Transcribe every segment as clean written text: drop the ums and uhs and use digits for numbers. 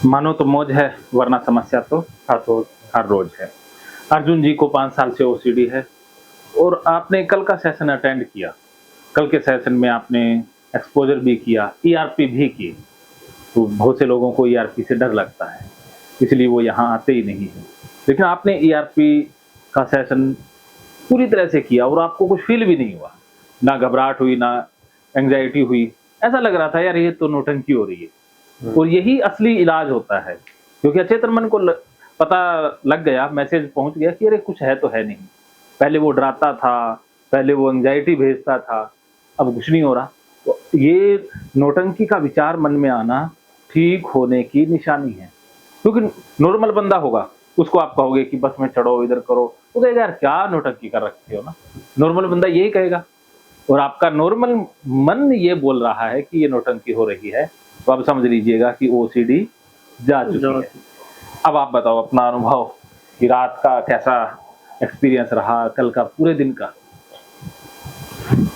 मानो तो मौज है, वरना समस्या तो हर रोज है। अर्जुन जी को 5 साल से ओसीडी है और आपने कल का सेशन अटेंड किया। कल के सेशन में आपने एक्सपोज़र भी किया, ईआरपी भी की। तो बहुत से लोगों को ईआरपी से डर लगता है, इसलिए वो यहाँ आते ही नहीं हैं। लेकिन आपने ईआरपी का सेशन पूरी तरह से किया और आपको कुछ फ़ील भी नहीं हुआ। ना घबराहट हुई, ना एंग्ज़ायटी हुई। ऐसा लग रहा था यार ये तो नौटंकी हो रही है। और यही असली इलाज होता है, क्योंकि अचेतन मन को पता लग गया, मैसेज पहुँच गया कि अरे कुछ है तो है नहीं। पहले वो डराता था, पहले वो एंग्ज़ायटी भेजता था, अब कुछ नहीं हो रहा। तो ये नौटंकी का विचार मन में आना ठीक होने की निशानी है। क्योंकि नॉर्मल बंदा होगा, उसको आप कहोगे कि बस में चढ़ो, इधर करो, वो कहेगा यार क्या नौटंकी कर रखी हो ना। नॉर्मल बंदा यही कहेगा और आपका नॉर्मल मन ये बोल रहा है कि ये नौटंकी हो रही है, तो आप समझ लीजिएगा कि ओसीडी जा चुकी है। अब आप बताओ अपना अनुभव कि रात का कैसा एक्सपीरियंस रहा, कल का पूरे दिन का?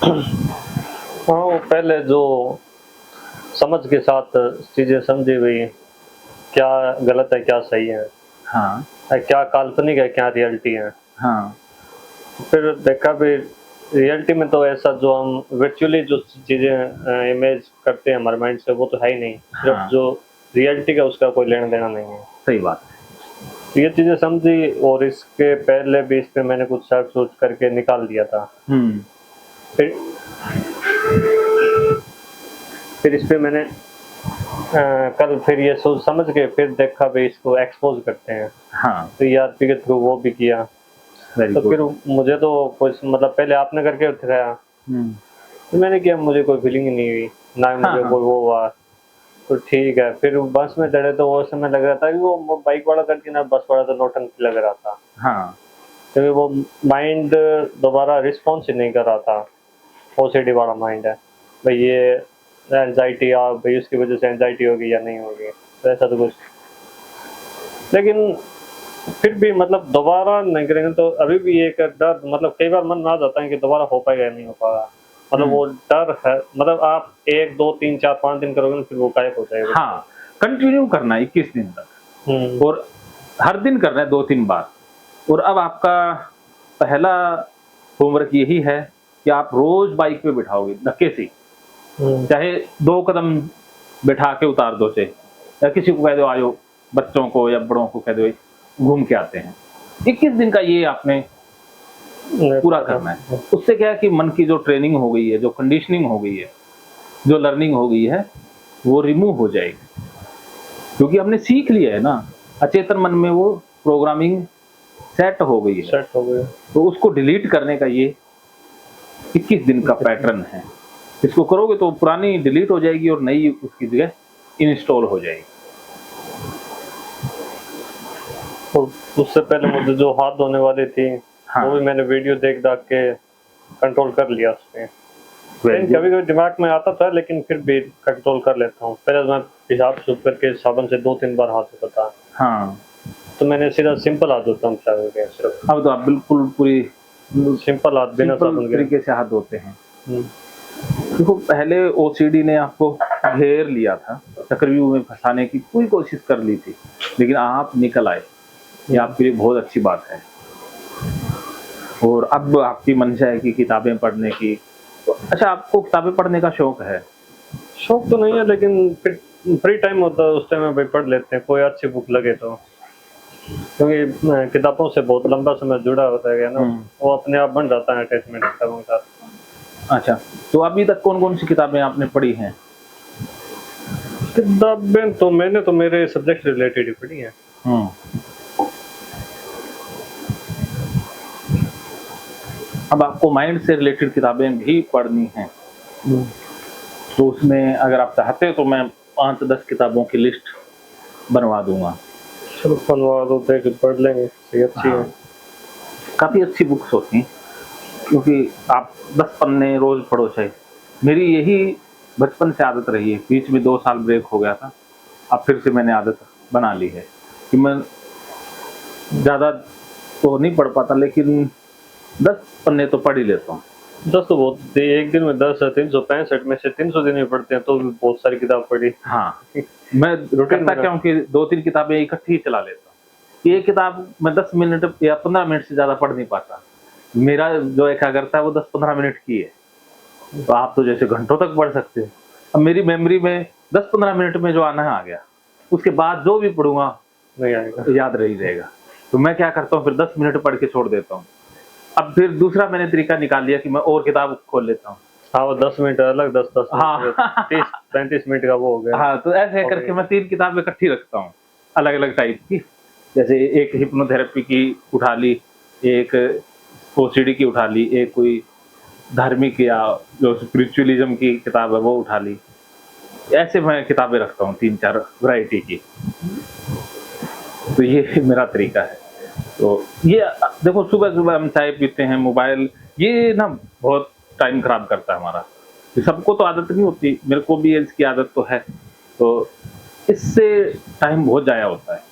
हाँ, वो पहले जो समझ के साथ चीज़ें समझी हुई, क्या गलत है, क्या सही है, हाँ, क्या काल्पनिक है, क्या रियलिटी है। हाँ, फिर देखा भी रियलिटी में तो ऐसा जो हम वर्चुअली जो चीज़ें इमेज करते हैं हमारे माइंड से, वो तो है ही नहीं। सिर्फ हाँ, जो रियलिटी का उसका कोई लेना देना नहीं है। सही बात है। तो ये चीज़ें समझी और इसके पहले भी इस पे मैंने कुछ सर्च सोच करके निकाल दिया था। हुँ, फिर फिर इस पे मैंने कल फिर ये सोच समझ के फिर देखा भी इसको एक्सपोज करते हैं, हाँ, तो ईआरपी के थ्रू वो भी किया। वेरी तो फिर गुड। मुझे तो कुछ मतलब पहले आपने करके दिखाया, हुँ, तो मैंने किया, मुझे कोई फीलिंग ही नहीं हुई, ना ही हाँ, मुझे हाँ, कोई वो हुआ। तो ठीक है, फिर बस में चढ़े तो वो समय लग रहा था कि वो बाइक वाला करके ना बस वाला तो नौटंकी लग रहा था, हाँ, क्योंकि वो माइंड दोबारा रिस्पॉन्स ही नहीं कर रहा था। ओसीडी वाला माइंड है भाई, ये एंजाइटी आ भाई, उसकी वजह से एंजाइटी होगी या नहीं होगी, तो ऐसा तो कुछ। लेकिन फिर भी मतलब दोबारा नहीं करेंगे तो अभी भी एक डर, मतलब कई बार मन में आ जाता है कि दोबारा हो पाएगा या नहीं हो पाएगा। मतलब हुँ, वो डर है, मतलब आप 1 2 3 4 5 दिन करोगे ना, फिर वो गायब हो जाएगा। हाँ, कंटिन्यू करना है 21 दिन तक हुँ, और हर दिन करना है 2-3 बार। और अब आपका पहला होमवर्क यही है कि आप रोज़ बाइक पे बिठाओगे धक्के से ही, हुँ, चाहे 2 कदम बिठा के उतार दो चाहे, या किसी को कह दो आ जाओ, बच्चों को या बड़ों को कह दो घूम के आते हैं। 21 दिन का ये आपने पूरा करना है। उससे क्या है कि मन की जो ट्रेनिंग हो गई है, जो कंडीशनिंग हो गई है, जो लर्निंग हो गई है, वो रिमूव हो जाएगी। क्योंकि हमने सीख लिया है ना, अचेतन मन में वो प्रोग्रामिंग सेट हो गई है। सेट हो गया। तो उसको डिलीट करने का ये 21 दिन का पैटर्न है। इसको करोगे तो पुरानी डिलीट हो जाएगी और नई उसकी जगह इंस्टॉल हो जाएगी। और उससे पहले मुझे जो हाथ धोने वाली थी, हाँ, वो भी मैंने वीडियो देख दाख के कंट्रोल कर लिया उसमें। वेरी कभी गुड। कभी दिमाग में आता था, लेकिन फिर भी कंट्रोल कर लेता हूँ। पहले मैं पेशाब शुरू करके साबुन से 2 3 बार हाथ धोता था, हाँ, तो मैंने सीधा सिंपल हाथ धोता हूँ सिर्फ अब तो आप बिल्कुल पूरी सिंपल हाथ बिना सिंपल साबुन के। तरीके से हाथ धोते हैं। हम्म, देखो पहले ओसीडी ने आपको घेर लिया था, चक्रव्यूह में फँसाने की पूरी कोशिश कर ली थी, लेकिन आप निकल आए। ये आपके लिए बहुत अच्छी बात है। और अब आपकी मंशा है कि किताबें पढ़ने की। तो अच्छा आपको किताबें पढ़ने का शौक है? शौक तो नहीं है, लेकिन फिर फ्री टाइम होता है उस टाइम में भाई पढ़ लेते हैं, कोई अच्छी बुक लगे तो। क्योंकि किताबों से बहुत लंबा समय जुड़ा होता है ना, वो अपने आप बन जाता है अटैचमेंट किताबों के साथ। अच्छा, तो अभी तक कौन-कौन सी किताबें आपने पढ़ी हैं? किताबें तो मैंने तो मेरे सब्जेक्ट रिलेटेड ही पढ़ी हैं। हुँ। अब आपको माइंड से रिलेटेड किताबें भी पढ़नी हैं, तो उसमें अगर आप चाहते हो तो मैं 5-10 किताबों की लिस्ट बनवा दूँगा। चलो बनवा दो, देख पढ़ लेंगे, सही अच्छी है। हाँ, काफ़ी अच्छी बुक्स होती हैं, क्योंकि आप 10 पन्ने रोज़ पढ़ो चाहे। मेरी यही बचपन से आदत रही है, बीच में 2 साल ब्रेक हो गया था, अब फिर से मैंने आदत बना ली है कि मैं ज़्यादा तो नहीं पढ़ पाता, लेकिन 10 पन्ने तो पढ़ ही लेता हूँ। 10 तो बहुत, एक दिन में 10 है, 365 में से 300 दिन ही पढ़ते हैं तो भी बहुत सारी किताब पढ़ी। हाँ, मैं रूटीन करता में क्या हूँ कि 2-3 किताबें इकट्ठी ही चला लेता हूँ। एक किताब मैं 10 मिनट या 15 मिनट से ज़्यादा पढ़ नहीं पाता। मेरा जो एकाग्रता है वो 10-15 मिनट की है। तो आप तो जैसे घंटों तक पढ़ सकते हो। अब मेरी मेमोरी में 10-15 मिनट में जो आना है आ गया। उसके बाद जो भी पढ़ूँगा नहीं आएगा। याद नहीं रहेगा। तो मैं क्या करता हूँ फिर 10 मिनट पढ़ के छोड़ देता हूँ। अब फिर दूसरा मैंने तरीका निकाल लिया कि मैं और किताब खोल लेता हूँ। हाँ, वो 10 मिनट अलग, 10-10 मिनट, हाँ। 30-35 मिनट का वो हो गया। हाँ, तो ऐसे हो करके गया। मैं 3 किताबें इकट्ठी रखता हूँ, अलग-अलग टाइप की। जैसे एक हिप्नोथेरेपी की उठा ली, एक ओसीडी की उठा ली, एक कोई धार्मिक या जो स्पिरिचुअलिज़्म की किताब है वो उठा ली। ऐसे मैं किताबें रखता हूँ 3-4 वैरायटी की। तो ये मेरा तरीका है। तो ये देखो सुबह-सुबह हम चाय पीते हैं, मोबाइल ये ना बहुत टाइम खराब करता है हमारा। ये सबको तो आदत नहीं होती, मेरे को भी इसकी आदत तो है। तो इससे टाइम बहुत ज़ाया होता है।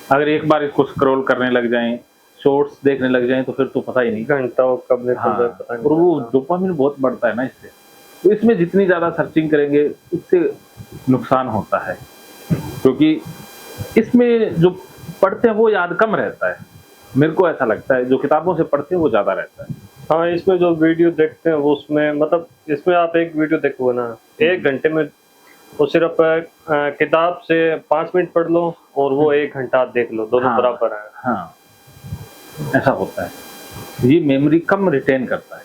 अगर एक बार इसको स्क्रॉल करने लग जाएँ, शॉर्ट्स देखने लग जाएँ तो फिर तो पता ही नहीं। घंटा वो कब निकल हाँ, जाए पता नहीं और वो चलता। डोपामाइन बहुत बढ़ता है ना इससे। तो इसमें जितनी ज़्यादा सर्चिंग करेंगे, उससे नुकसान होता है। क्योंकि इसमें जो पढ़ते हैं वो याद कम रहता है। मेरे को ऐसा लगता है जो किताबों से पढ़ते हैं वो ज़्यादा रहता है। हाँ, इसमें जो वीडियो देखते हैं वो उसमें मतलब इसमें आप एक वीडियो देखोगे ना, 1 घंटे में वो सिर्फ किताब से 5 मिनट पढ़ लो और वो 1 घंटा आप देख लो, दोनों हाँ, बराबर हैं। हाँ, ऐसा होता है। ये मेमोरी कम रिटेन करता है।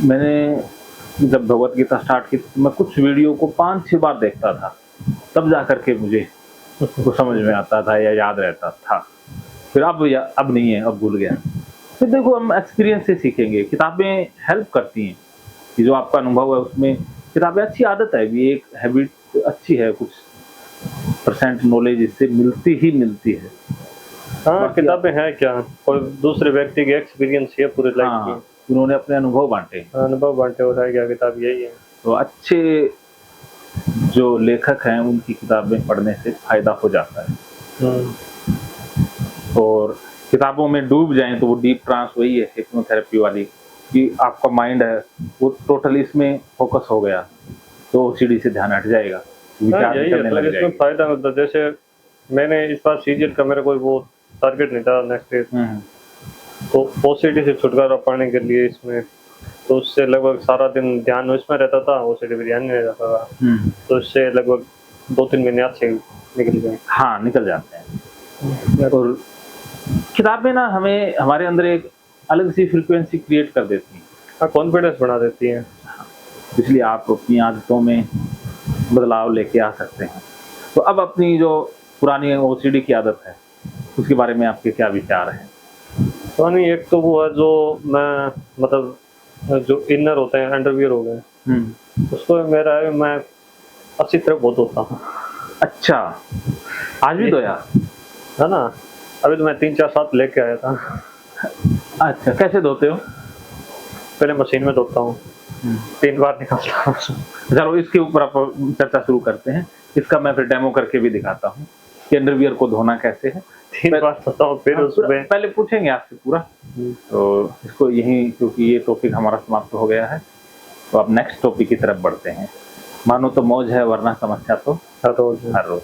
मैंने जब भगवत गीता स्टार्ट की तो मैं कुछ वीडियो को 5-6 बार देखता था, तब जा कर के मुझे वो समझ में आता था या याद रहता था। फिर अब नहीं है, अब भूल गया। फिर देखो हम एक्सपीरियंस से सीखेंगे, किताबें हेल्प करती हैं, कि जो आपका अनुभव है उसमें किताबें अच्छी आदत है भी, एक हैबिट अच्छी है, कुछ परसेंट नॉलेज इससे मिलती ही मिलती है। हाँ, बाकी किताबें हैं क्या, कोई दूसरे व्यक्ति की एक्सपीरियंस है पूरी लाइफ हाँ, की, उन्होंने अपने अनुभव बाँटे। अनुभव बाँटे और है क्या, किताब यही है। तो अच्छे जो लेखक हैं उनकी किताबें पढ़ने से फ़ायदा हो जाता है। हुँ। और किताबों में डूब जाएँ तो वो डीप ट्रांस वही है हिप्नोथेरेपी वाली, कि आपका माइंड है वो टोटली इसमें फ़ोकस हो गया, तो ओसीडी से ध्यान हट जाएगा, हाँ, विचार यही है, निकलने तो लग इसमें जाएँगे। फ़ायदा मिलता है। जैसे मैंने इस बार सीजीएल का मेरा कोई वो टारगेट नहीं था नेक्स्ट ईयर, हुँ, हुँ। तो ओसीडी से छुटकारा पाने के लिए इसमें, तो उससे लगभग सारा दिन ध्यान उसमें रहता था, ओसीडी में ध्यान नहीं रहता था। हुँ। तो इससे लगभग 2-3 महीने अच्छे निकल गए। हाँ, निकल जाते हैं। और किताबें ना हमें हमारे अंदर एक अलग सी फ्रीक्वेंसी क्रिएट कर देती हैं। हाँ, कॉन्फिडेंस बढ़ा देती हैं। इसलिए आप अपनी आदतों में बदलाव लेके आ सकते हैं। तो अब अपनी जो पुरानी ओसीडी की आदत है, उसके बारे में आपके क्या विचार हैं? तो नहीं, एक तो वो है जो मैं मतलब जो इनर होते हैं, अंडरवियर हो गए, हुँ। उसको मेरा है मैं 80 तरफ बहुत होता हूँ, अच्छा, आज भी धोया? है ना? अभी तो मैं 3-4 साथ लेके आया था। अच्छा, कैसे धोते हो? पहले मशीन में धोता हूँ, 3 बार निकालता हूँ। चलो इसके ऊपर आप चर्चा शुरू करते हैं। इसका मैं फिर डेमो करके भी दिखाता हूँ कि अंडरवियर को धोना कैसे है। 3 बार धोता हूँ, फिर हाँ, उसमें पहले पूछेंगे आपसे पूरा, तो इसको यहीं क्योंकि ये टॉपिक हमारा समाप्त हो गया है, तो अब नेक्स्ट टॉपिक की तरफ बढ़ते हैं। मानो तो मौज है वरना समस्या तो हाँ, तो हर रोज़।